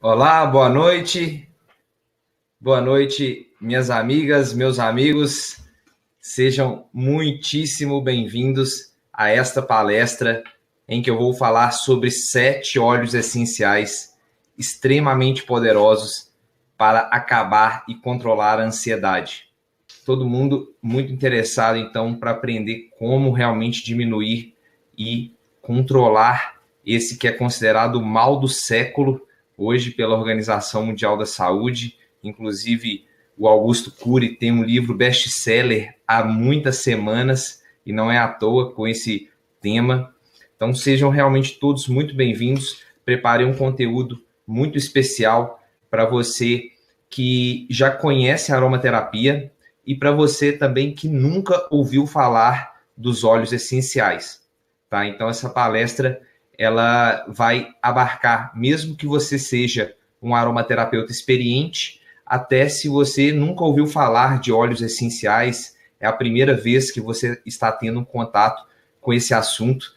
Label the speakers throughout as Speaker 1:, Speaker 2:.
Speaker 1: Olá, boa noite. Boa noite, minhas amigas, meus amigos. Sejam muitíssimo bem-vindos a esta palestra em que eu vou falar sobre 7 óleos essenciais extremamente poderosos para acabar e controlar a ansiedade. Todo mundo muito interessado, então, para aprender como realmente diminuir e controlar esse que é considerado o mal do século hoje pela Organização Mundial da Saúde. Inclusive, o Augusto Cury tem um livro best-seller há muitas semanas, e não é à toa com esse tema. Então, sejam realmente todos muito bem-vindos. Preparei um conteúdo muito especial para você que já conhece a aromaterapia e para você também que nunca ouviu falar dos óleos essenciais. Tá? Então, essa palestra ela vai abarcar, mesmo que você seja um aromaterapeuta experiente, até se você nunca ouviu falar de óleos essenciais, é a primeira vez que você está tendo um contato com esse assunto,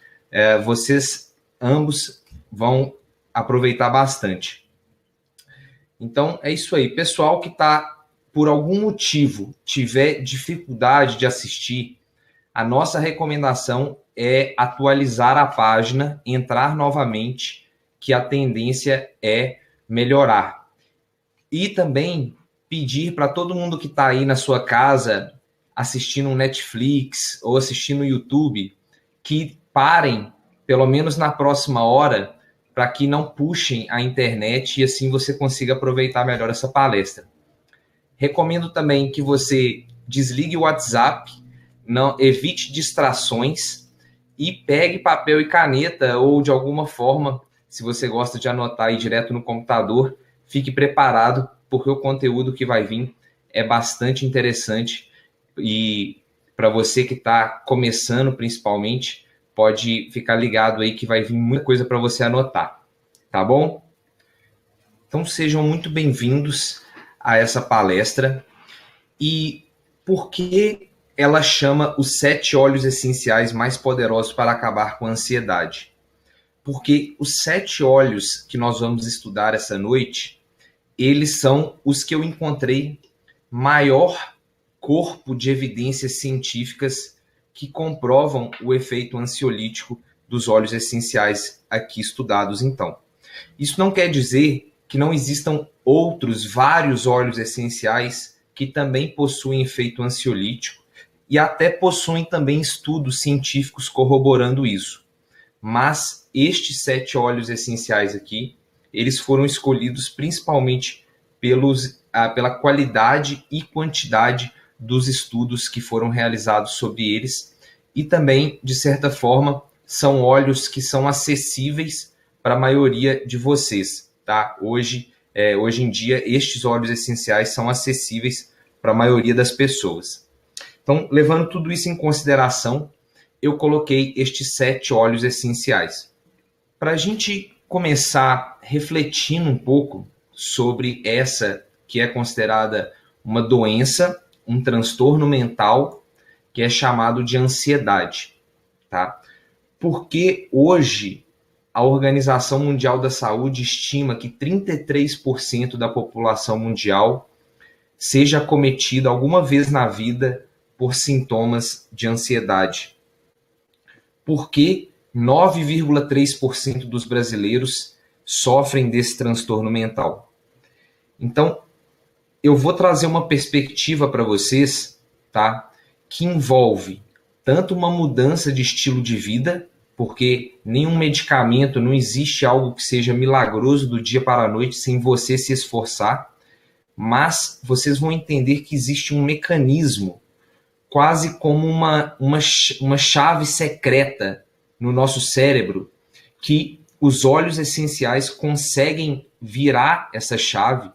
Speaker 1: vocês ambos vão aproveitar bastante. Então, é isso aí. Pessoal que está, por algum motivo, tiver dificuldade de assistir, a nossa recomendação é atualizar a página, entrar novamente, que a tendência é melhorar. E também pedir para todo mundo que está aí na sua casa, assistindo um Netflix ou assistindo o YouTube, que parem, pelo menos na próxima hora, para que não puxem a internet e assim você consiga aproveitar melhor essa palestra. Recomendo também que você desligue o WhatsApp, não evite distrações e pegue papel e caneta ou de alguma forma, se você gosta de anotar aí direto no computador, fique preparado porque o conteúdo que vai vir é bastante interessante e para você que está começando principalmente, pode ficar ligado aí que vai vir muita coisa para você anotar, tá bom? Então sejam muito bem-vindos a essa palestra. E por que ela chama os 7 óleos essenciais mais poderosos para acabar com a ansiedade? Porque os 7 óleos que nós vamos estudar essa noite, eles são os que eu encontrei maior corpo de evidências científicas que comprovam o efeito ansiolítico dos óleos essenciais aqui estudados, então. Isso não quer dizer que não existam outros vários óleos essenciais que também possuem efeito ansiolítico e até possuem também estudos científicos corroborando isso. Mas estes 7 óleos essenciais aqui, eles foram escolhidos principalmente pela qualidade e quantidade dos estudos que foram realizados sobre eles e também, de certa forma, são óleos que são acessíveis para a maioria de vocês. Tá? Hoje em dia, estes óleos essenciais são acessíveis para a maioria das pessoas. Então, levando tudo isso em consideração, eu coloquei estes 7 óleos essenciais. Para a gente começar refletindo um pouco sobre essa que é considerada uma doença, um transtorno mental, que é chamado de ansiedade. Tá? Porque hoje a Organização Mundial da Saúde estima que 33% da população mundial seja acometida alguma vez na vida por sintomas de ansiedade. Porque 9,3% dos brasileiros sofrem desse transtorno mental. Então, eu vou trazer uma perspectiva para vocês, tá? Que envolve tanto uma mudança de estilo de vida, porque nenhum medicamento, não existe algo que seja milagroso do dia para a noite sem você se esforçar, mas vocês vão entender que existe um mecanismo, quase como uma chave secreta no nosso cérebro, que os óleos essenciais conseguem virar essa chave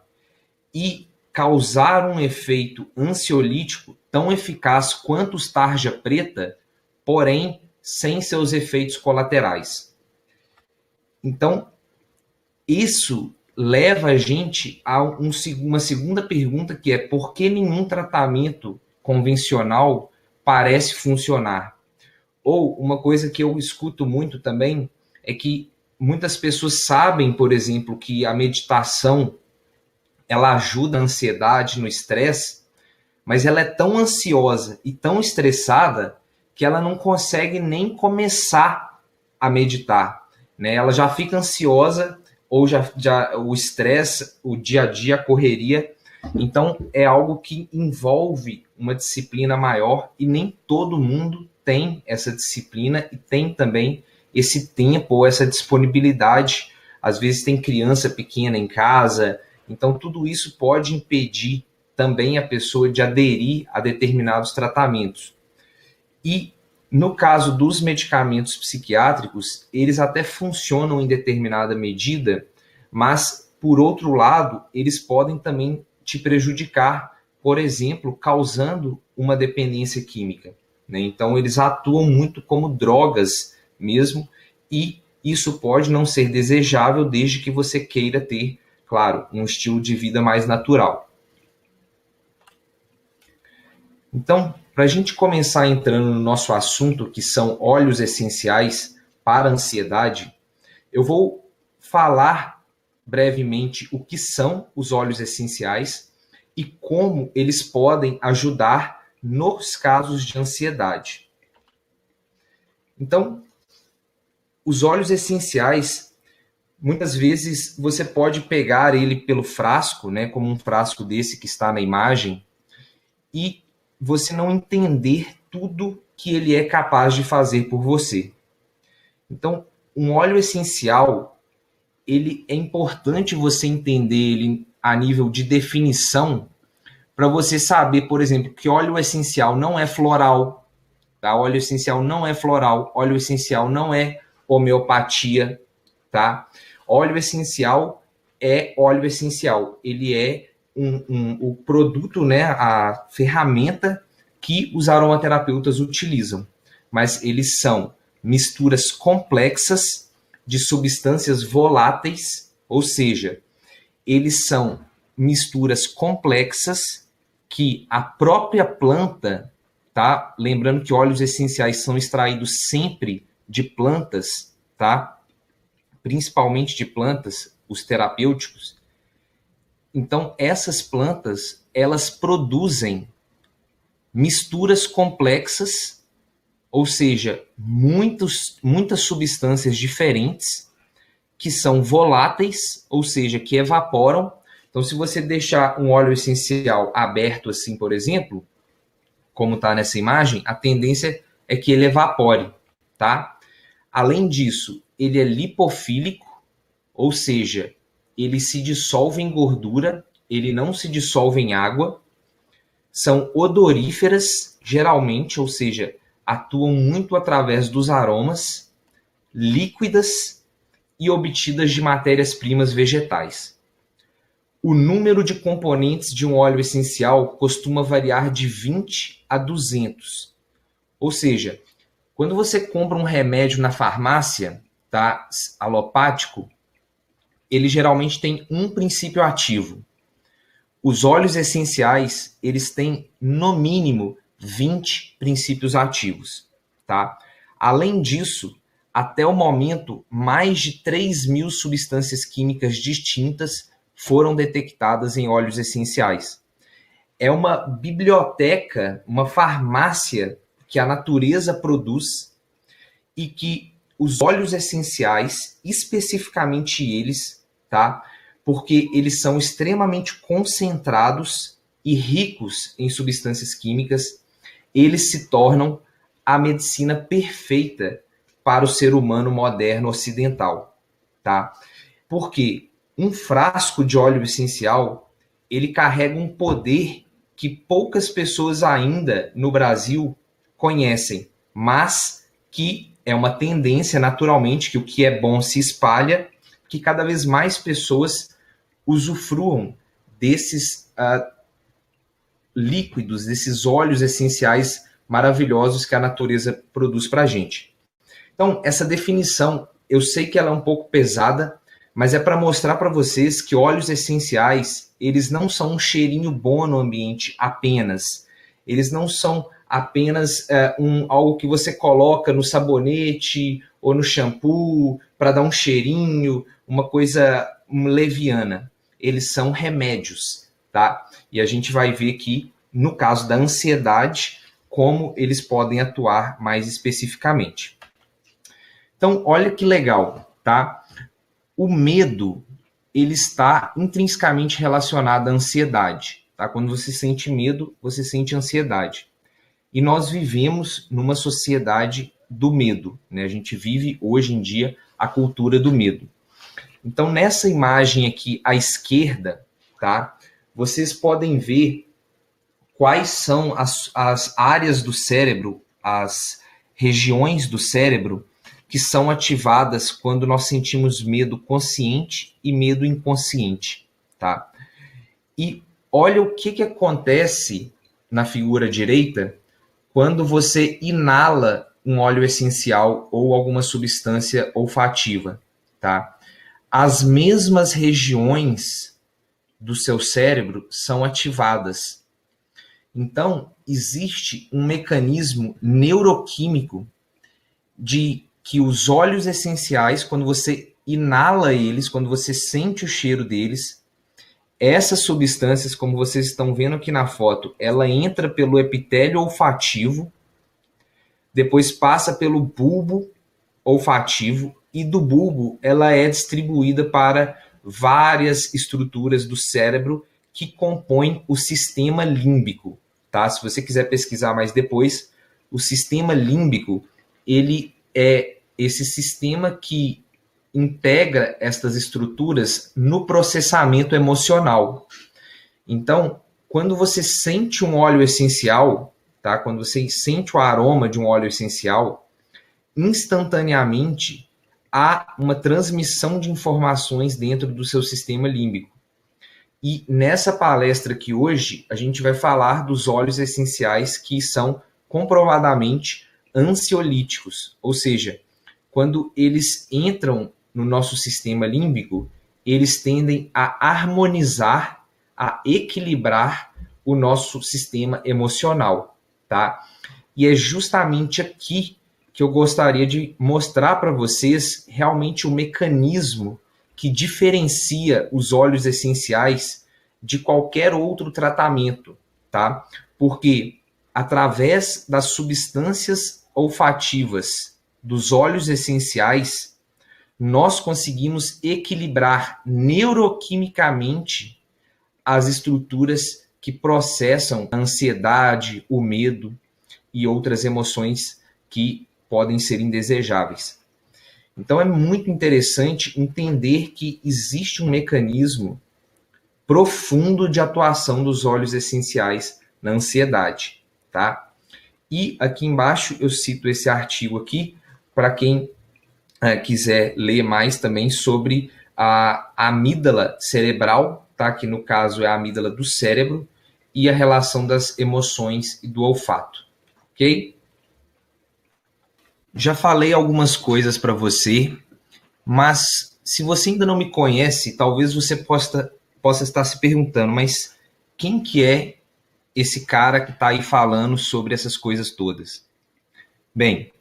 Speaker 1: e causar um efeito ansiolítico tão eficaz quanto os tarja preta, porém sem seus efeitos colaterais. Então, isso leva a gente a uma segunda pergunta, que é: por que nenhum tratamento convencional parece funcionar? Ou uma coisa que eu escuto muito também é que muitas pessoas sabem, por exemplo, que a meditação ela ajuda a ansiedade no estresse, mas ela é tão ansiosa e tão estressada que ela não consegue nem começar a meditar, né? Ela já fica ansiosa ou já o estresse, o dia a dia, a correria. Então, é algo que envolve uma disciplina maior e nem todo mundo tem essa disciplina e tem também esse tempo ou essa disponibilidade. Às vezes tem criança pequena em casa, então tudo isso pode impedir também a pessoa de aderir a determinados tratamentos. E no caso dos medicamentos psiquiátricos, eles até funcionam em determinada medida, mas, por outro lado, eles podem também te prejudicar, por exemplo, causando uma dependência química, né? Então, eles atuam muito como drogas mesmo, e isso pode não ser desejável desde que você queira ter, claro, um estilo de vida mais natural. Então, para a gente começar entrando no nosso assunto, que são óleos essenciais para a ansiedade, eu vou falar brevemente o que são os óleos essenciais e como eles podem ajudar nos casos de ansiedade. Então, os óleos essenciais, muitas vezes você pode pegar ele pelo frasco, né, como um frasco desse que está na imagem, e você não entender tudo que ele é capaz de fazer por você. Então, um óleo essencial, ele é importante você entender ele a nível de definição, para você saber, por exemplo, que óleo essencial não é floral, tá? Óleo essencial não é floral, óleo essencial não é homeopatia, tá? Óleo essencial é óleo essencial, ele é o produto, né, a ferramenta que os aromaterapeutas utilizam, mas eles são misturas complexas de substâncias voláteis, ou seja, eles são misturas complexas que a própria planta, tá? Lembrando que óleos essenciais são extraídos sempre de plantas, tá? Principalmente de plantas, os terapêuticos. Então, essas plantas, elas produzem misturas complexas, ou seja, muitas substâncias diferentes que são voláteis, ou seja, que evaporam. Então, se você deixar um óleo essencial aberto assim, por exemplo, como está nessa imagem, a tendência é que ele evapore, tá? Além disso, ele é lipofílico, ou seja, ele se dissolve em gordura, ele não se dissolve em água. São odoríferas, geralmente, ou seja, atuam muito através dos aromas, líquidas e obtidas de matérias-primas vegetais. O número de componentes de um óleo essencial costuma variar de 20 a 200. Ou seja, quando você compra um remédio na farmácia, tá, alopático, ele geralmente tem um princípio ativo. Os óleos essenciais, eles têm, no mínimo, 20 princípios ativos, tá? Além disso, até o momento, mais de 3.000 substâncias químicas distintas foram detectadas em óleos essenciais. É uma biblioteca, uma farmácia que a natureza produz e que os óleos essenciais, especificamente eles, tá? Porque eles são extremamente concentrados e ricos em substâncias químicas, eles se tornam a medicina perfeita para o ser humano moderno ocidental, tá? Porque um frasco de óleo essencial, ele carrega um poder que poucas pessoas ainda no Brasil conhecem, mas que é uma tendência naturalmente que o que é bom se espalha, que cada vez mais pessoas usufruam desses líquidos, desses óleos essenciais maravilhosos que a natureza produz para a gente. Então, essa definição, eu sei que ela é um pouco pesada, mas é para mostrar para vocês que óleos essenciais, eles não são um cheirinho bom no ambiente apenas. Eles não são apenas algo que você coloca no sabonete ou no shampoo para dar um cheirinho, uma coisa leviana. Eles são remédios, tá? E a gente vai ver aqui, no caso da ansiedade, como eles podem atuar mais especificamente. Então, olha que legal, tá? O medo, ele está intrinsecamente relacionado à ansiedade, tá? Quando você sente medo, você sente ansiedade. E nós vivemos numa sociedade do medo, né? A gente vive hoje em dia a cultura do medo. Então, nessa imagem aqui à esquerda, tá? Vocês podem ver quais são as áreas do cérebro, as regiões do cérebro que são ativadas quando nós sentimos medo consciente e medo inconsciente, tá? E olha o que acontece na figura direita quando você inala um óleo essencial ou alguma substância olfativa, tá? As mesmas regiões do seu cérebro são ativadas. Então, existe um mecanismo neuroquímico de que os óleos essenciais, quando você inala eles, quando você sente o cheiro deles, essas substâncias, como vocês estão vendo aqui na foto, ela entra pelo epitélio olfativo, depois passa pelo bulbo olfativo e do bulbo ela é distribuída para várias estruturas do cérebro que compõem o sistema límbico, tá? Se você quiser pesquisar mais depois, o sistema límbico, ele é esse sistema que integra estas estruturas no processamento emocional. Então, quando você sente um óleo essencial, tá? Quando você sente o aroma de um óleo essencial, instantaneamente há uma transmissão de informações dentro do seu sistema límbico. E nessa palestra aqui hoje, a gente vai falar dos óleos essenciais que são comprovadamente ansiolíticos, ou seja, quando eles entram no nosso sistema límbico, eles tendem a harmonizar, a equilibrar o nosso sistema emocional, tá? E é justamente aqui que eu gostaria de mostrar para vocês realmente o mecanismo que diferencia os óleos essenciais de qualquer outro tratamento, tá? Porque através das substâncias olfativas dos óleos essenciais, nós conseguimos equilibrar neuroquimicamente as estruturas que processam a ansiedade, o medo e outras emoções que podem ser indesejáveis. Então é muito interessante entender que existe um mecanismo profundo de atuação dos óleos essenciais na ansiedade, tá? E aqui embaixo eu cito esse artigo aqui para quem quiser ler mais também sobre a amígdala cerebral, tá? Que no caso é a amígdala do cérebro, e a relação das emoções e do olfato, ok? Já falei algumas coisas para você, mas se você ainda não me conhece, talvez você possa estar se perguntando, mas quem que é esse cara que está aí falando sobre essas coisas todas? Bem,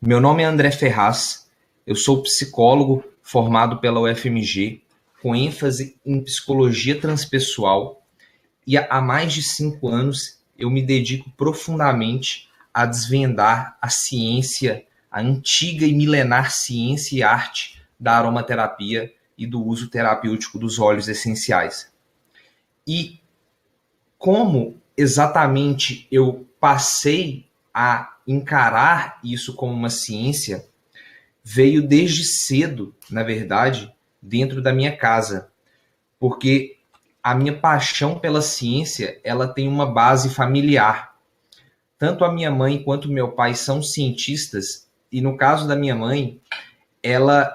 Speaker 1: meu nome é André Ferraz, eu sou psicólogo formado pela UFMG, com ênfase em psicologia transpessoal, e há mais de 5 anos eu me dedico profundamente a desvendar a ciência, a antiga e milenar ciência e arte da aromaterapia e do uso terapêutico dos óleos essenciais. E como exatamente eu passei a encarar isso como uma ciência, veio desde cedo, na verdade, dentro da minha casa, porque a minha paixão pela ciência, ela tem uma base familiar. Tanto a minha mãe quanto meu pai são cientistas, e no caso da minha mãe, ela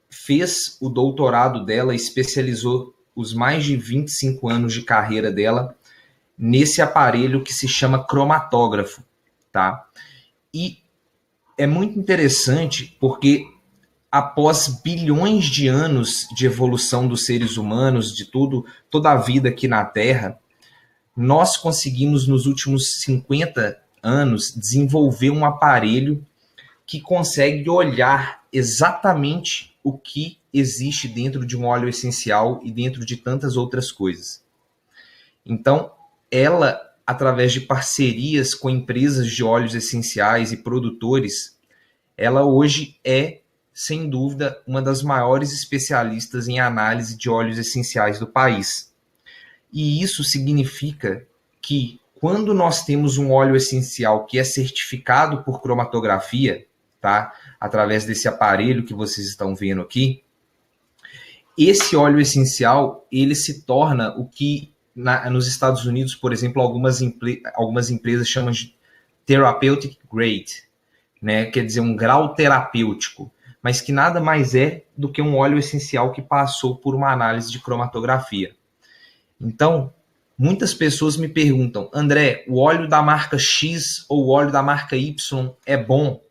Speaker 1: fez o doutorado dela, especializou os mais de 25 anos de carreira dela nesse aparelho que se chama cromatógrafo, tá? E é muito interessante porque após bilhões de anos de evolução dos seres humanos, de toda a vida aqui na Terra, nós conseguimos nos últimos 50 anos, desenvolveu um aparelho que consegue olhar exatamente o que existe dentro de um óleo essencial e dentro de tantas outras coisas. Então, ela, através de parcerias com empresas de óleos essenciais e produtores, ela hoje é, sem dúvida, uma das maiores especialistas em análise de óleos essenciais do país. E isso significa que, quando nós temos um óleo essencial que é certificado por cromatografia, tá? Através desse aparelho que vocês estão vendo aqui, esse óleo essencial, ele se torna o que nos Estados Unidos, por exemplo, algumas empresas chamam de therapeutic grade, né? Quer dizer, um grau terapêutico, mas que nada mais é do que um óleo essencial que passou por uma análise de cromatografia. Então, muitas pessoas me perguntam, André, o óleo da marca X ou o óleo da marca Y é bom?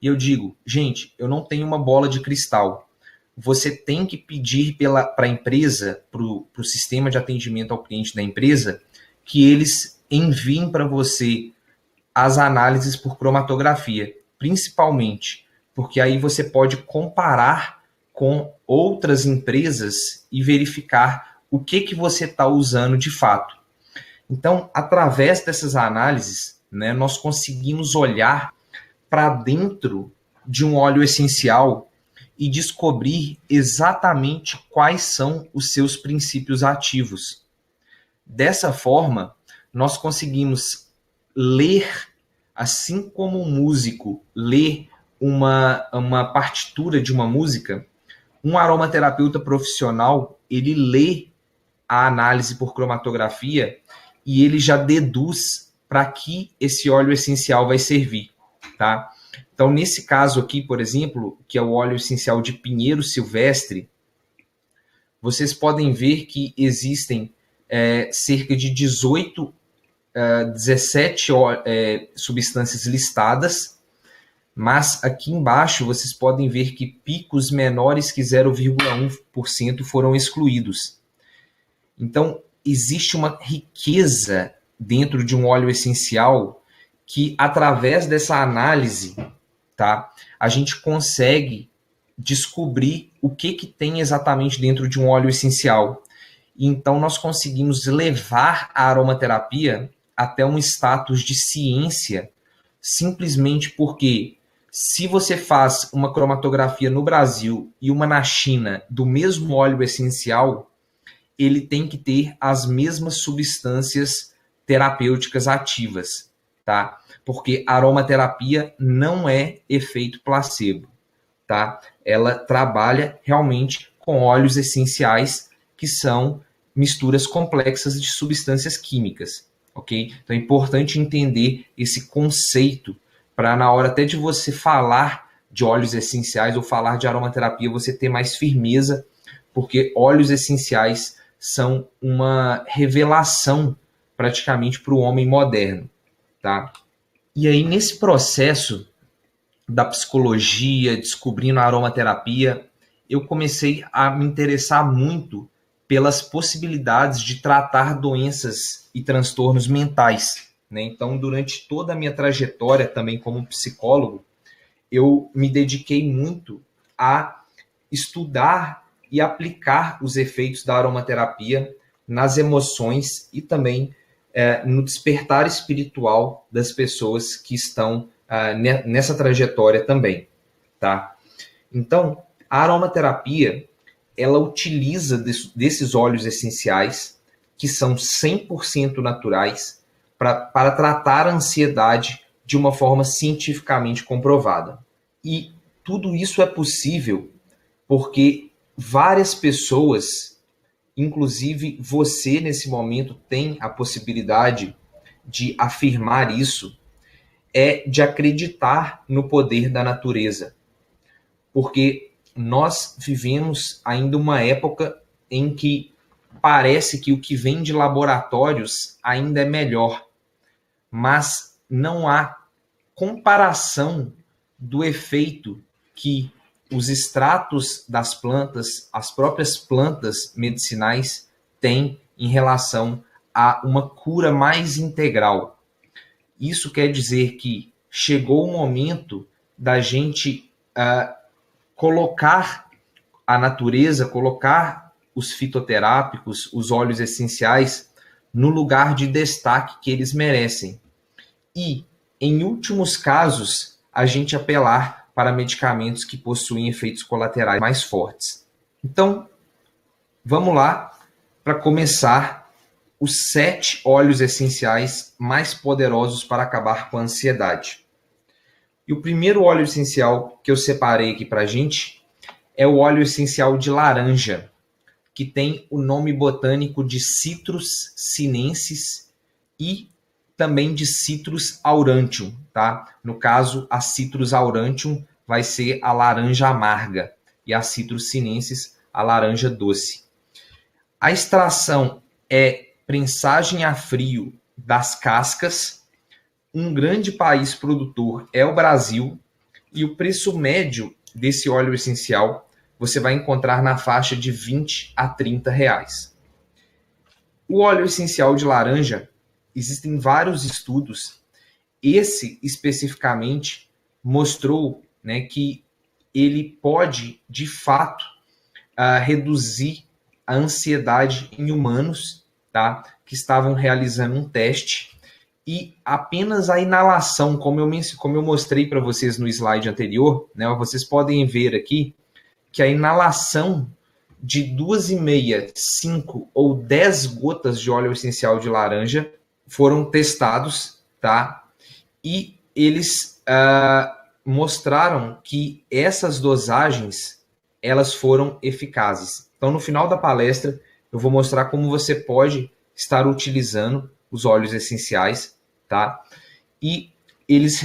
Speaker 1: E eu digo, gente, eu não tenho uma bola de cristal. Você tem que pedir para a empresa, para o sistema de atendimento ao cliente da empresa, que eles enviem para você as análises por cromatografia, principalmente, porque aí você pode comparar com outras empresas e verificar o que você está usando de fato. Então, através dessas análises, né, nós conseguimos olhar para dentro de um óleo essencial e descobrir exatamente quais são os seus princípios ativos. Dessa forma, nós conseguimos ler, assim como um músico lê uma partitura de uma música, um aromaterapeuta profissional, ele lê a análise por cromatografia e ele já deduz para que esse óleo essencial vai servir, tá? Então, nesse caso aqui, por exemplo, que é o óleo essencial de pinheiro silvestre, vocês podem ver que existem cerca de 17 substâncias listadas, mas aqui embaixo vocês podem ver que picos menores que 0,1% foram excluídos. Então, existe uma riqueza dentro de um óleo essencial que, através dessa análise, tá, a gente consegue descobrir o que tem exatamente dentro de um óleo essencial. Então, nós conseguimos levar a aromaterapia até um status de ciência, simplesmente porque, se você faz uma cromatografia no Brasil e uma na China do mesmo óleo essencial, ele tem que ter as mesmas substâncias terapêuticas ativas, tá? Porque a aromaterapia não é efeito placebo, tá? Ela trabalha realmente com óleos essenciais que são misturas complexas de substâncias químicas, ok? Então é importante entender esse conceito para, na hora até de você falar de óleos essenciais ou falar de aromaterapia, você ter mais firmeza, porque óleos essenciais são uma revelação praticamente para o homem moderno, tá? E aí, nesse processo da psicologia, descobrindo a aromaterapia, eu comecei a me interessar muito pelas possibilidades de tratar doenças e transtornos mentais, né? Então, durante toda a minha trajetória também como psicólogo, eu me dediquei muito a estudar e aplicar os efeitos da aromaterapia nas emoções e também no despertar espiritual das pessoas que estão nessa trajetória também, tá? Então, a aromaterapia, ela utiliza desses óleos essenciais, que são 100% naturais, para tratar a ansiedade de uma forma cientificamente comprovada. E tudo isso é possível porque várias pessoas, inclusive você nesse momento, tem a possibilidade de afirmar isso, de acreditar no poder da natureza. Porque nós vivemos ainda uma época em que parece que o que vem de laboratórios ainda é melhor, mas não há comparação do efeito que os extratos das plantas, as próprias plantas medicinais, têm em relação a uma cura mais integral. Isso quer dizer que chegou o momento da gente colocar a natureza, colocar os fitoterápicos, os óleos essenciais, no lugar de destaque que eles merecem. E, em últimos casos, a gente apelar para medicamentos que possuem efeitos colaterais mais fortes. Então, vamos lá para começar os 7 óleos essenciais mais poderosos para acabar com a ansiedade. E o primeiro óleo essencial que eu separei aqui para a gente é o óleo essencial de laranja, que tem o nome botânico de Citrus sinensis e também de Citrus aurantium, tá? No caso, a Citrus aurantium vai ser a laranja amarga e a Citrus sinensis a laranja doce. A extração é prensagem a frio das cascas. Um grande país produtor é o Brasil e o preço médio desse óleo essencial você vai encontrar na faixa de 20 a 30 reais. O óleo essencial de laranja, existem vários estudos. Esse, especificamente, mostrou, né, que ele pode, de fato, reduzir a ansiedade em humanos, tá, que estavam realizando um teste. E apenas a inalação, como eu mostrei para vocês no slide anterior, né, vocês podem ver aqui que a inalação de 2,5, 5 ou 10 gotas de óleo essencial de laranja foram testados, tá? E eles mostraram que essas dosagens elas foram eficazes. Então, no final da palestra, eu vou mostrar como você pode estar utilizando os óleos essenciais, tá? E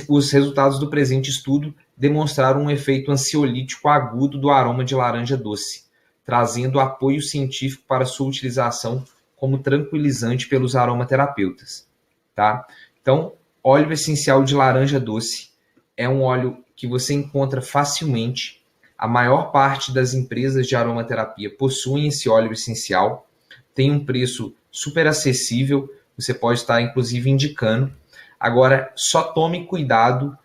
Speaker 1: os resultados do presente estudo demonstraram um efeito ansiolítico agudo do aroma de laranja doce, trazendo apoio científico para sua utilização como tranquilizante pelos aromaterapeutas, tá? Então, óleo essencial de laranja doce é um óleo que você encontra facilmente. A maior parte das empresas de aromaterapia possuem esse óleo essencial, tem um preço super acessível, você pode estar inclusive indicando. Agora, só tome cuidado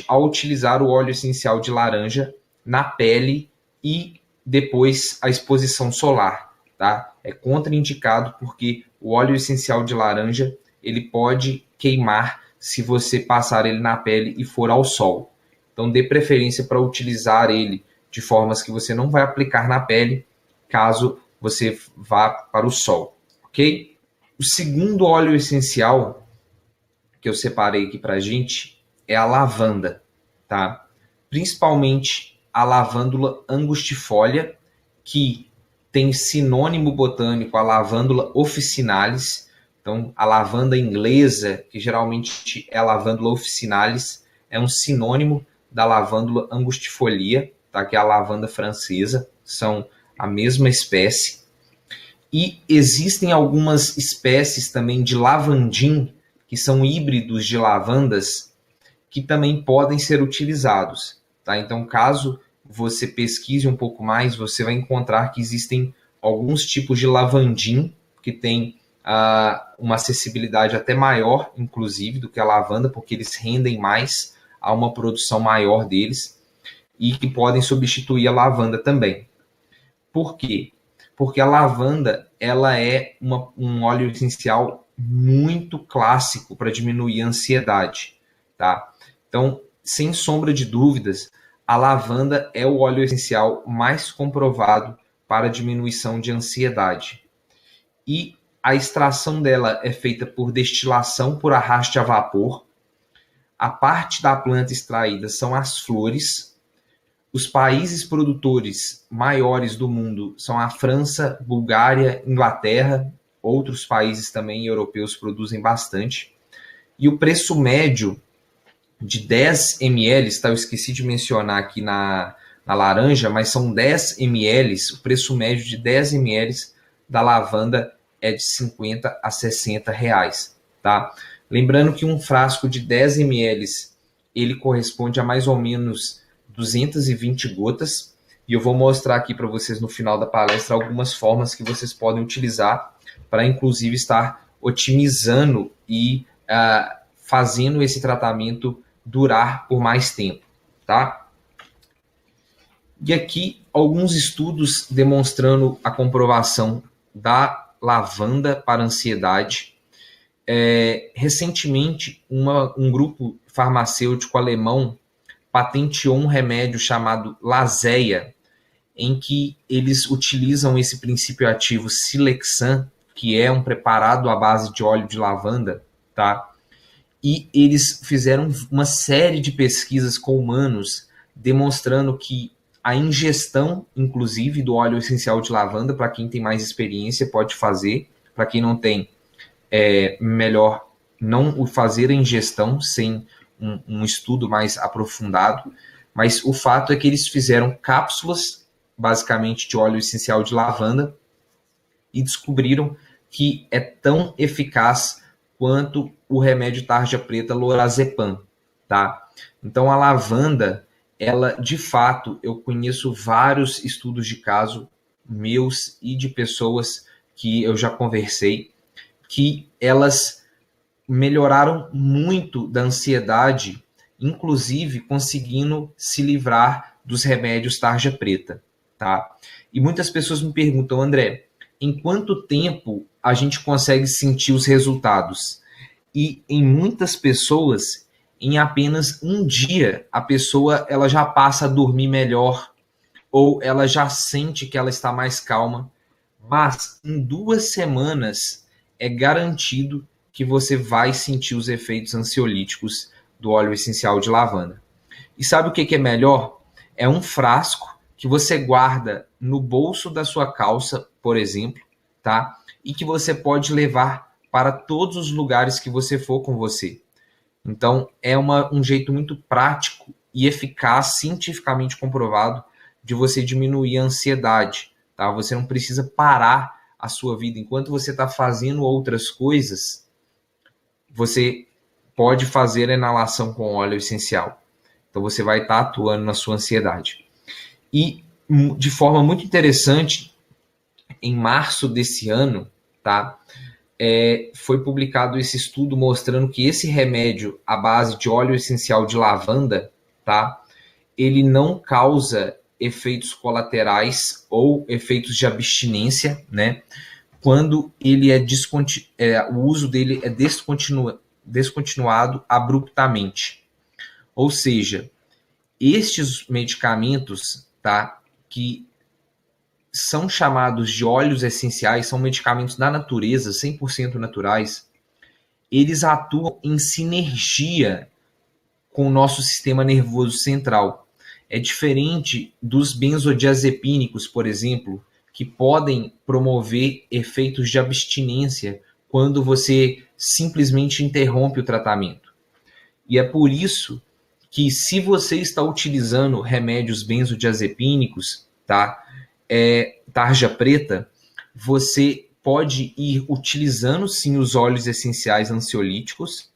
Speaker 1: ao utilizar o óleo essencial de laranja na pele e depois a exposição solar, tá? É contraindicado porque o óleo essencial de laranja ele pode queimar se você passar ele na pele e for ao sol. Então, dê preferência para utilizar ele de formas que você não vai aplicar na pele, caso você vá para o sol, ok? O segundo óleo essencial que eu separei aqui para a gente é a lavanda, tá? Principalmente a lavândula angustifolia, que tem sinônimo botânico a lavândula officinalis. Então, a lavanda inglesa, que geralmente é a lavândula officinalis, é um sinônimo da lavândula angustifolia, tá? Que é a lavanda francesa, são a mesma espécie. E existem algumas espécies também de lavandim, que são híbridos de lavandas, que também podem ser utilizados, tá? Então, caso você pesquise um pouco mais, você vai encontrar que existem alguns tipos de lavandim que têm uma acessibilidade até maior, inclusive, do que a lavanda, porque eles rendem mais, a uma produção maior deles, e que podem substituir a lavanda também. Por quê? Porque a lavanda ela é um óleo essencial muito clássico para diminuir a ansiedade, tá? Então, sem sombra de dúvidas, a lavanda é o óleo essencial mais comprovado para diminuição de ansiedade. E a extração dela é feita por destilação por arraste a vapor. A parte da planta extraída são as flores. Os países produtores maiores do mundo são a França, Bulgária, Inglaterra. Outros países também europeus produzem bastante. E o preço médio de 10 ml, tá? Eu esqueci de mencionar aqui na laranja, mas são 10 ml, o preço médio de 10 ml da lavanda é de 50 a 60 reais, tá? Lembrando que um frasco de 10 ml, ele corresponde a mais ou menos 220 gotas, e eu vou mostrar aqui para vocês no final da palestra algumas formas que vocês podem utilizar para, inclusive, estar otimizando e fazendo esse tratamento durar por mais tempo, tá? E aqui alguns estudos demonstrando a comprovação da lavanda para ansiedade. Recentemente, um grupo farmacêutico alemão patenteou um remédio chamado Lazeia, em que eles utilizam esse princípio ativo Silexan, que é um preparado à base de óleo de lavanda, tá? E eles fizeram uma série de pesquisas com humanos, demonstrando que a ingestão, inclusive, do óleo essencial de lavanda, para quem tem mais experiência, pode fazer. Para quem não tem, é melhor não fazer a ingestão sem um estudo mais aprofundado. Mas o fato é que eles fizeram cápsulas, basicamente, de óleo essencial de lavanda e descobriram que é tão eficaz quanto o remédio tarja preta lorazepam, tá? Então a lavanda, ela, de fato, eu conheço vários estudos de caso meus e de pessoas que eu já conversei, que elas melhoraram muito da ansiedade, inclusive conseguindo se livrar dos remédios tarja preta, tá? E muitas pessoas me perguntam, André, em quanto tempo a gente consegue sentir os resultados? E em muitas pessoas, em apenas um dia, a pessoa ela já passa a dormir melhor, ou ela já sente que ela está mais calma. Mas em 2 semanas é garantido que você vai sentir os efeitos ansiolíticos do óleo essencial de lavanda. E sabe o que é melhor? É um frasco que você guarda no bolso da sua calça, por exemplo, tá? E que você pode levar para todos os lugares que você for com você. Então, é um jeito muito prático e eficaz, cientificamente comprovado, de você diminuir a ansiedade, tá? Você não precisa parar a sua vida. Enquanto você está fazendo outras coisas, você pode fazer a inalação com óleo essencial. Então, você vai estar atuando na sua ansiedade. E, de forma muito interessante, em março desse ano, tá? Foi publicado esse estudo mostrando que esse remédio à base de óleo essencial de lavanda, tá? Ele não causa efeitos colaterais ou efeitos de abstinência, né? Quando ele o uso dele é descontinuado abruptamente. Ou seja, estes medicamentos, tá, que são chamados de óleos essenciais, são medicamentos da natureza, 100% naturais, eles atuam em sinergia com o nosso sistema nervoso central. É diferente dos benzodiazepínicos, por exemplo, que podem promover efeitos de abstinência quando você simplesmente interrompe o tratamento. E é por isso que, se você está utilizando remédios benzodiazepínicos, tá? Tarja preta, você pode ir utilizando sim os óleos essenciais ansiolíticos,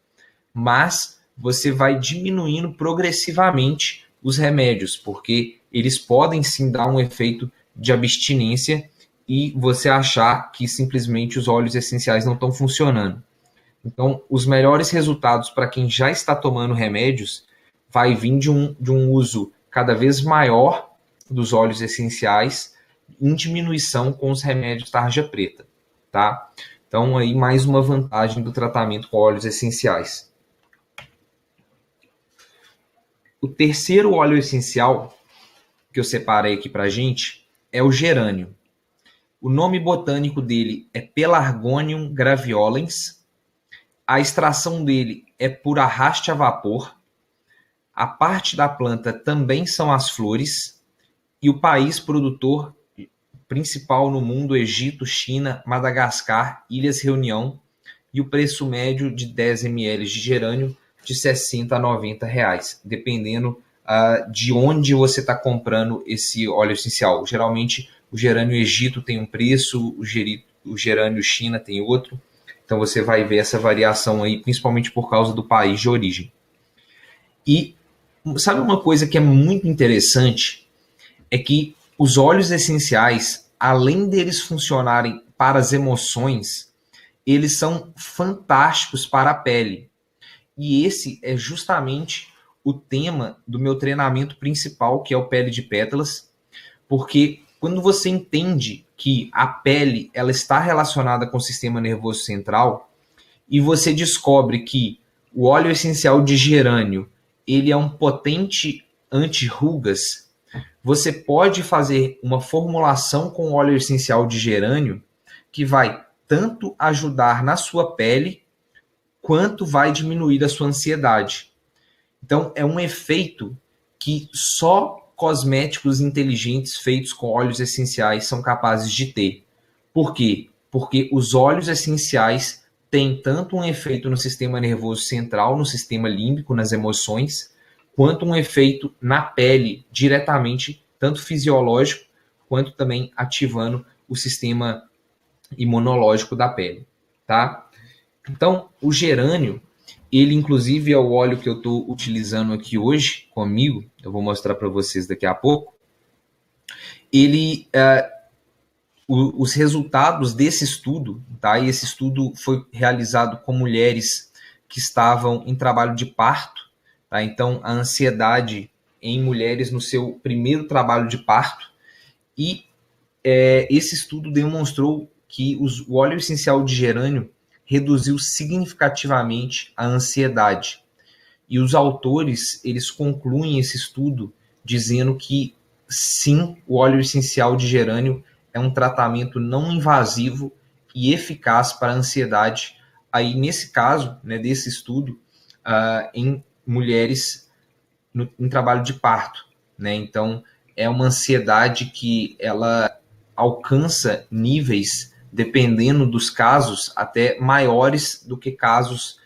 Speaker 1: mas você vai diminuindo progressivamente os remédios, porque eles podem sim dar um efeito de abstinência e você achar que simplesmente os óleos essenciais não estão funcionando. Então, os melhores resultados para quem já está tomando remédios vai vir de um uso cada vez maior dos óleos essenciais em diminuição com os remédios tarja preta, tá? Então, aí mais uma vantagem do tratamento com óleos essenciais. O terceiro óleo essencial que eu separei aqui para a gente é o gerânio. O nome botânico dele é Pelargonium graveolens. A extração dele é por arraste a vapor. A parte da planta também são as flores. E o país produtor principal no mundo, Egito, China, Madagascar, Ilhas Reunião. E o preço médio de 10 ml de gerânio de 60 a 90 reais, dependendo de onde você está comprando esse óleo essencial. Geralmente, o gerânio Egito tem um preço, o gerânio China tem outro. Então, você vai ver essa variação aí, principalmente por causa do país de origem. E sabe uma coisa que é muito interessante? É que os óleos essenciais, além deles funcionarem para as emoções, eles são fantásticos para a pele. E esse é justamente o tema do meu treinamento principal, que é o Pele de Pétalas, porque quando você entende que a pele ela está relacionada com o sistema nervoso central e você descobre que o óleo essencial de gerânio ele é um potente anti-rugas, você pode fazer uma formulação com óleo essencial de gerânio que vai tanto ajudar na sua pele quanto vai diminuir a sua ansiedade. Então, é um efeito que só cosméticos inteligentes feitos com óleos essenciais são capazes de ter. Por quê? Porque os óleos essenciais têm tanto um efeito no sistema nervoso central, no sistema límbico, nas emoções, quanto um efeito na pele, diretamente, tanto fisiológico, quanto também ativando o sistema imunológico da pele, tá? Então, o gerânio, ele inclusive é o óleo que eu estou utilizando aqui hoje comigo, eu vou mostrar para vocês daqui a pouco. Ele, os resultados desse estudo, tá? E esse estudo foi realizado com mulheres que estavam em trabalho de parto, tá? Então, a ansiedade em mulheres no seu primeiro trabalho de parto, e esse estudo demonstrou que o óleo essencial de gerânio reduziu significativamente a ansiedade. E os autores, eles concluem esse estudo dizendo que sim, o óleo essencial de gerânio é um tratamento não invasivo e eficaz para a ansiedade. Aí, nesse caso, né, desse estudo, em mulheres em trabalho de parto, né? Então, é uma ansiedade que ela alcança níveis, dependendo dos casos, até maiores do que casos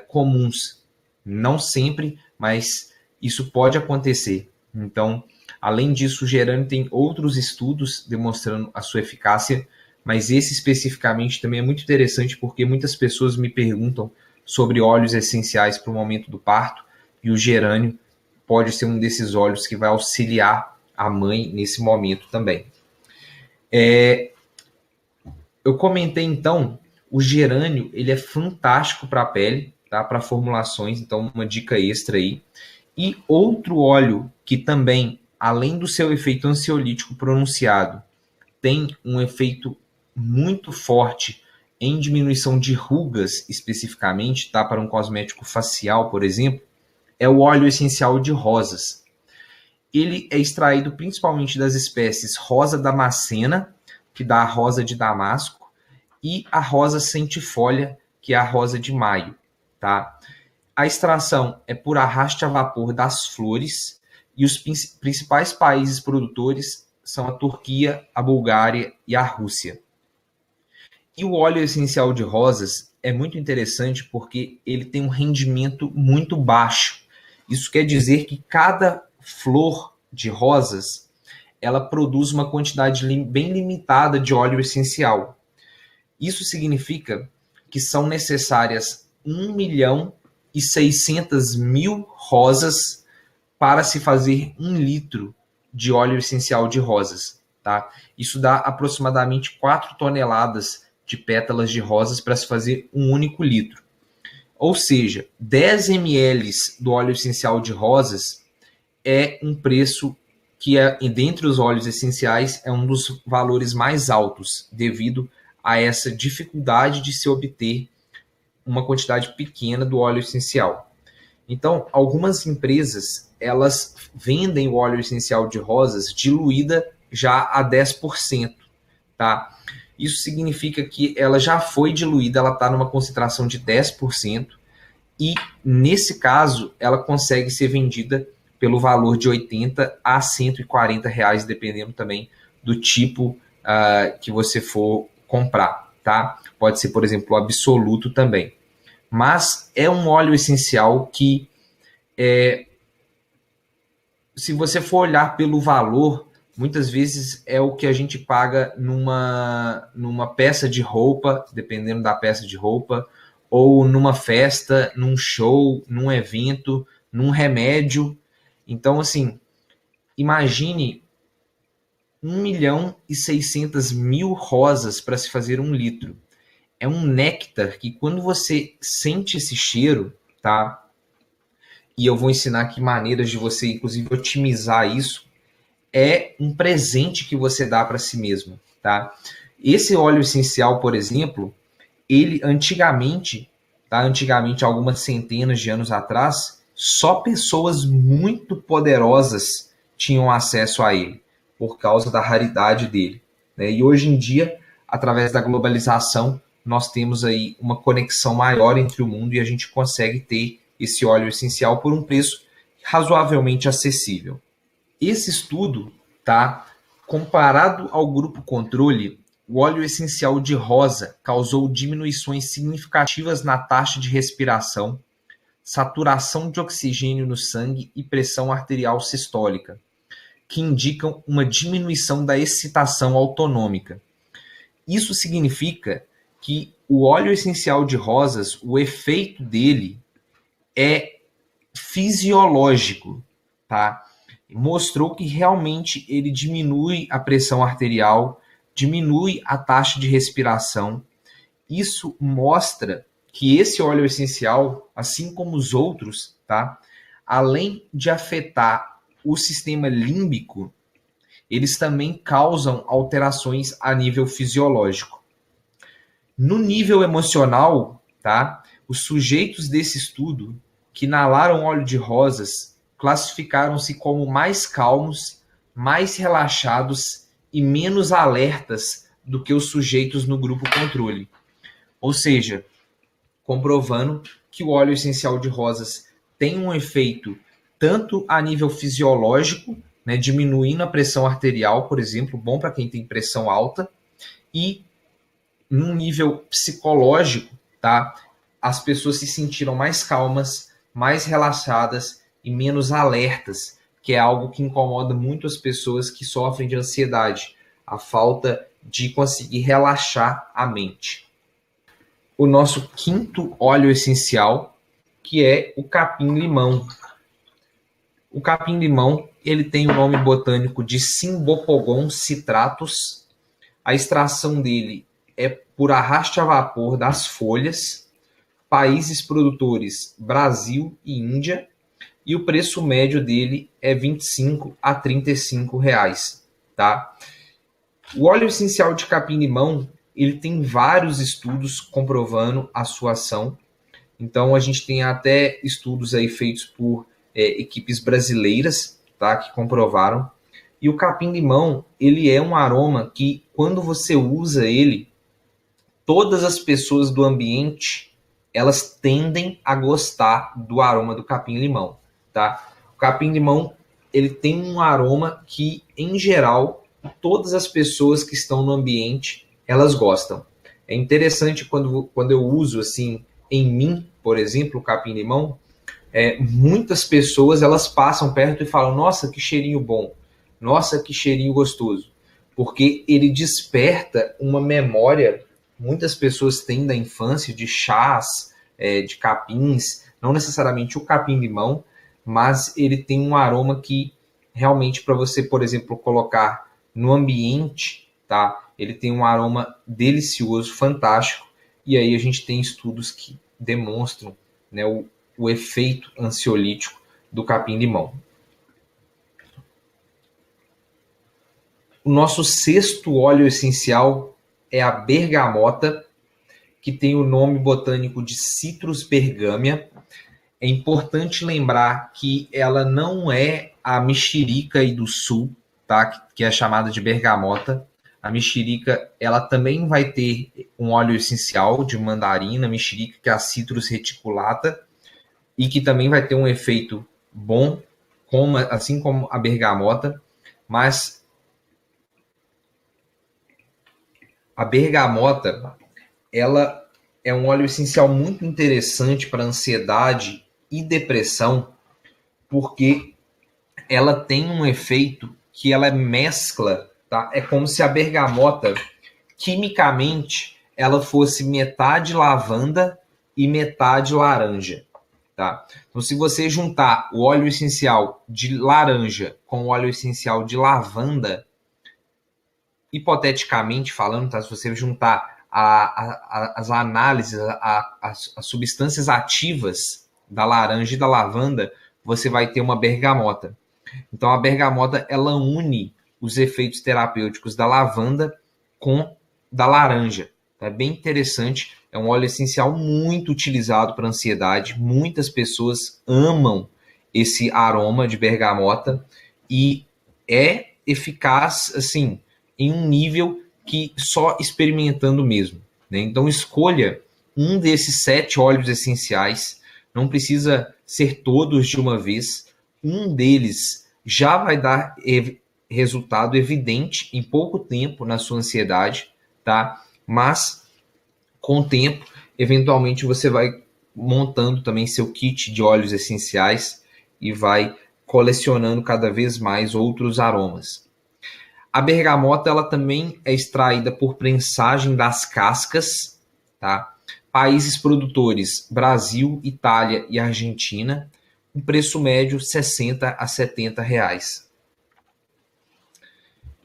Speaker 1: comuns. Não sempre, mas isso pode acontecer. Então, além disso, o gerânio tem outros estudos demonstrando a sua eficácia, mas esse especificamente também é muito interessante porque muitas pessoas me perguntam sobre óleos essenciais para o momento do parto, e o gerânio pode ser um desses óleos que vai auxiliar a mãe nesse momento também. Eu comentei então, o gerânio ele é fantástico para a pele, tá? Para formulações, então uma dica extra aí. E outro óleo que também, além do seu efeito ansiolítico pronunciado, tem um efeito muito forte em diminuição de rugas especificamente, tá? Para um cosmético facial, por exemplo, é o óleo essencial de rosas. Ele é extraído principalmente das espécies rosa damascena, que dá a rosa de damasco, e a rosa centifolha, que é a rosa de maio, tá? A extração é por arraste a vapor das flores, e os principais países produtores são a Turquia, a Bulgária e a Rússia. E o óleo essencial de rosas é muito interessante porque ele tem um rendimento muito baixo. Isso quer dizer que cada flor de rosas ela produz uma quantidade bem limitada de óleo essencial. Isso significa que são necessárias 1.600.000 rosas para se fazer 1 litro de óleo essencial de rosas. Tá? Isso dá aproximadamente 4 toneladas de pétalas de rosas para se fazer um único litro. Ou seja, 10 ml do óleo essencial de rosas é um preço que, dentre os óleos essenciais, é um dos valores mais altos, devido a essa dificuldade de se obter uma quantidade pequena do óleo essencial. Então, algumas empresas, elas vendem o óleo essencial de rosas diluída já a 10%, tá? Isso significa que ela já foi diluída, ela está numa concentração de 10%, e nesse caso, ela consegue ser vendida pelo valor de 80 a 140 reais, dependendo também do tipo que você for comprar, tá? Pode ser, por exemplo, o absoluto também. Mas é um óleo essencial que, se você for olhar pelo valor, muitas vezes é o que a gente paga numa peça de roupa, dependendo da peça de roupa, ou numa festa, num show, num evento, num remédio. Então, assim, imagine 1.600.000 rosas para se fazer 1 litro. É um néctar que, quando você sente esse cheiro, tá? E eu vou ensinar aqui maneiras de você, inclusive, otimizar isso. É um presente que você dá para si mesmo, tá? Esse óleo essencial, por exemplo, ele antigamente, tá? Antigamente, algumas centenas de anos atrás, só pessoas muito poderosas tinham acesso a ele, por causa da raridade dele, né? E hoje em dia, através da globalização, nós temos aí uma conexão maior entre o mundo e a gente consegue ter esse óleo essencial por um preço razoavelmente acessível. Esse estudo, tá? Comparado ao grupo controle, o óleo essencial de rosa causou diminuições significativas na taxa de respiração, saturação de oxigênio no sangue e pressão arterial sistólica, que indicam uma diminuição da excitação autonômica. Isso significa que o óleo essencial de rosas, o efeito dele é fisiológico, tá? Mostrou que realmente ele diminui a pressão arterial, diminui a taxa de respiração. Isso mostra que esse óleo essencial, assim como os outros, tá? Além de afetar o sistema límbico, eles também causam alterações a nível fisiológico. No nível emocional, tá? Os sujeitos desse estudo que inalaram óleo de rosas classificaram-se como mais calmos, mais relaxados e menos alertas do que os sujeitos no grupo controle. Ou seja, comprovando que o óleo essencial de rosas tem um efeito tanto a nível fisiológico, né, diminuindo a pressão arterial, por exemplo, bom para quem tem pressão alta, e num nível psicológico, tá? As pessoas se sentiram mais calmas, mais relaxadas e menos alertas, que é algo que incomoda muito as pessoas que sofrem de ansiedade, a falta de conseguir relaxar a mente. O nosso quinto óleo essencial, que é o capim-limão. O capim-limão, ele tem o nome botânico de Cymbopogon citratus. A extração dele é por arraste a vapor das folhas. Países produtores, Brasil e Índia. E o preço médio dele é R$ 25 a R$ 35 reais, tá? O óleo essencial de capim-limão, ele tem vários estudos comprovando a sua ação. Então, a gente tem até estudos aí feitos por equipes brasileiras, tá, que comprovaram. E o capim-limão, ele é um aroma que, quando você usa ele, todas as pessoas do ambiente, elas tendem a gostar do aroma do capim-limão, tá? O capim-limão, ele tem um aroma que, em geral, todas as pessoas que estão no ambiente, elas gostam. É interessante quando eu uso, assim, em mim, por exemplo, o capim-limão, muitas pessoas, elas passam perto e falam, nossa, que cheirinho bom, nossa, que cheirinho gostoso, porque ele desperta uma memória. Muitas pessoas têm da infância de chás, de capins, não necessariamente o capim-limão, mas ele tem um aroma que realmente para você, por exemplo, colocar no ambiente, tá? Ele tem um aroma delicioso, fantástico, e aí a gente tem estudos que demonstram, né, o efeito ansiolítico do capim-limão. O nosso sexto óleo essencial é a bergamota, que tem o nome botânico de Citrus bergamia. É importante lembrar que ela não é a mexerica aí do sul, tá? Que é chamada de bergamota. A mexerica, ela também vai ter um óleo essencial de mandarina, mexerica, que é a Citrus reticulata, e que também vai ter um efeito bom, assim como a bergamota, mas a bergamota, ela é um óleo essencial muito interessante para ansiedade e depressão, porque ela tem um efeito que ela mescla, tá? É como se a bergamota, quimicamente, ela fosse metade lavanda e metade laranja, tá? Então, se você juntar o óleo essencial de laranja com o óleo essencial de lavanda, hipoteticamente falando, tá? Se você juntar as análises, as substâncias ativas da laranja e da lavanda, você vai ter uma bergamota. Então, a bergamota, ela une os efeitos terapêuticos da lavanda com da laranja. É bem interessante, é um óleo essencial muito utilizado para ansiedade. Muitas pessoas amam esse aroma de bergamota e é eficaz, assim, em um nível que só experimentando mesmo, né? Então, escolha um desses 7 óleos essenciais, não precisa ser todos de uma vez. Um deles já vai dar resultado evidente em pouco tempo na sua ansiedade, tá? Mas com o tempo, eventualmente você vai montando também seu kit de óleos essenciais e vai colecionando cada vez mais outros aromas. A bergamota, ela também é extraída por prensagem das cascas, tá? Países produtores: Brasil, Itália e Argentina. Um preço médio 60 a 70 reais.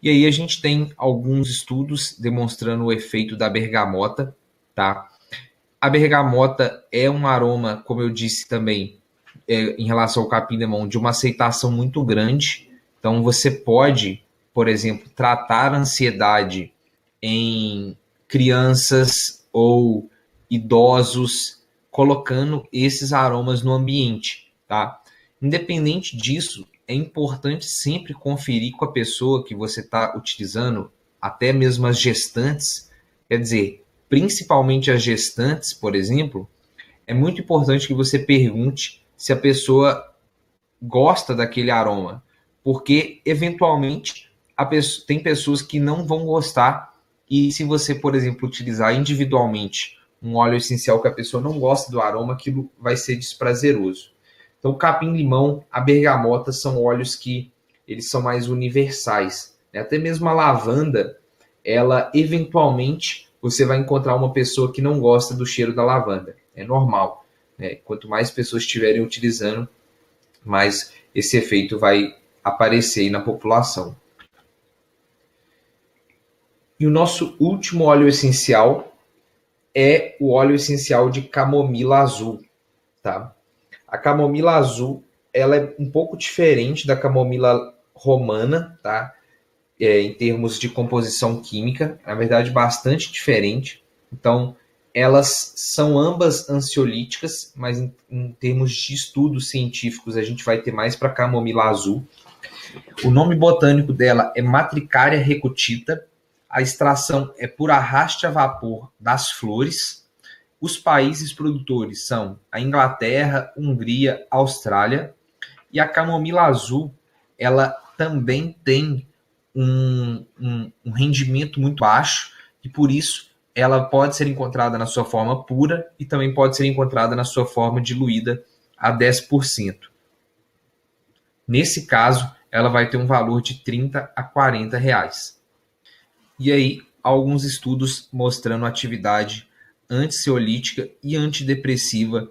Speaker 1: E aí a gente tem alguns estudos demonstrando o efeito da bergamota, tá? A bergamota é um aroma, como eu disse também, em relação ao capim-limão, de uma aceitação muito grande. Então você pode, por exemplo, tratar a ansiedade em crianças ou idosos, colocando esses aromas no ambiente, tá? Independente disso, é importante sempre conferir com a pessoa que você está utilizando, até mesmo as gestantes, quer dizer, principalmente as gestantes, por exemplo, é muito importante que você pergunte se a pessoa gosta daquele aroma, porque eventualmente tem pessoas que não vão gostar, e se você, por exemplo, utilizar individualmente um óleo essencial que a pessoa não gosta do aroma, aquilo vai ser desprazeroso. Então, o capim-limão, a bergamota são óleos que eles são mais universais, né? Até mesmo a lavanda, ela eventualmente você vai encontrar uma pessoa que não gosta do cheiro da lavanda. É normal, né? Quanto mais pessoas estiverem utilizando, mais esse efeito vai aparecer aí na população. E o nosso último óleo essencial é o óleo essencial de camomila azul, tá? A camomila azul, ela é um pouco diferente da camomila romana, tá? Em termos de composição química, na verdade, bastante diferente. Então, elas são ambas ansiolíticas, mas em termos de estudos científicos, a gente vai ter mais para a camomila azul. O nome botânico dela é Matricaria recutita. A extração é por arraste a vapor das flores. Os países produtores são a Inglaterra, Hungria, Austrália. E a camomila azul, ela também tem um rendimento muito baixo e por isso ela pode ser encontrada na sua forma pura e também pode ser encontrada na sua forma diluída a 10%. Nesse caso, ela vai ter um valor de 30 a 40 reais. E aí, alguns estudos mostrando atividade ansiolítica e antidepressiva